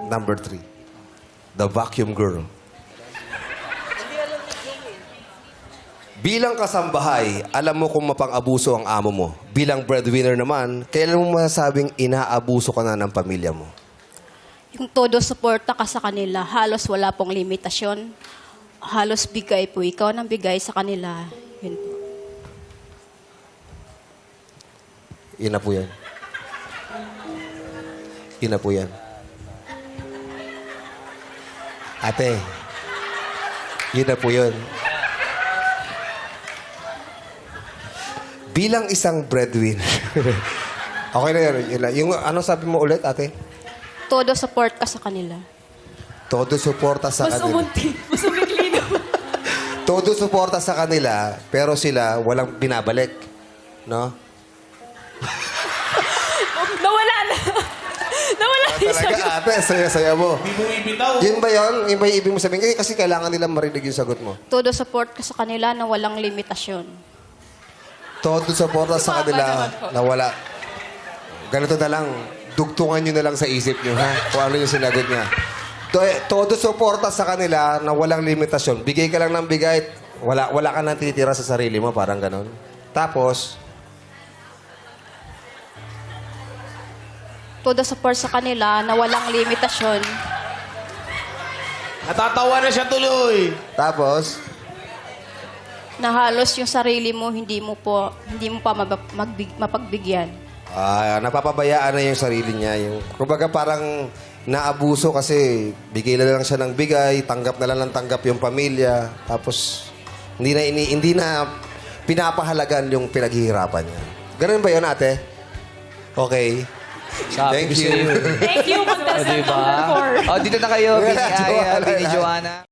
Number 3. The vacuum girl. Bilang kasambahay, alam mo kung mapang-abuso ang amo mo. Bilang breadwinner naman, kailan mo masasabing inaabuso ka na ng pamilya mo? Yung todo suporta ka sa kanila, halos wala pong limitasyon. Halos bigay po. Ikaw nang bigay sa kanila. Yun po. Yun na po yan. Yun na po yan. Ate, yun na po yun. Bilang isang breadwinner. Okay na yun. Yun lang. Yung ano sabi mo ulit, ate? Todo support ka sa kanila. Todo suporta sa kanila. Mas umikli na. Todo suporta sa kanila, pero sila walang binabalik. No? Nawala na. Nawala na yung Talaga, sagot. ate, saya-saya mo. Hindi mo ibitaw. Yun ba yun? Yun ba yung ibig mo sabihin? Kasi kailangan nila marinig yung sagot mo. Todo support ka sa kanila na walang limitasyon. Todo suporta sa kanila na wala. Ganito na lang. Dugtungan nyo na lang sa isip nyo, ha? Kung ano yung sinagot niya. Todo suporta sa kanila na walang limitasyon. Bigay ka lang ng bigay. Wala ka nang titira sa sarili mo. Parang ganon. Tapos, Todo support sa kanila na walang limitasyon. Natatawa na siya tuloy. tapos, Na halos yung sarili mo hindi mo pa mapagbigyan. napapabayaan na yung sarili niya. Yung, kumbaga parang naabuso kasi bigay na lang siya ng bigay, tanggap na lang ng tanggap yung pamilya. Tapos, hindi na pinapahalagan yung pinaghihirapan niya. Ganun ba yun, ate? Okay. Sabi Thank ko you. sa'yo. Thank you, contestant Diba? O, dito na kayo, Bini Aya, Bini Joanna.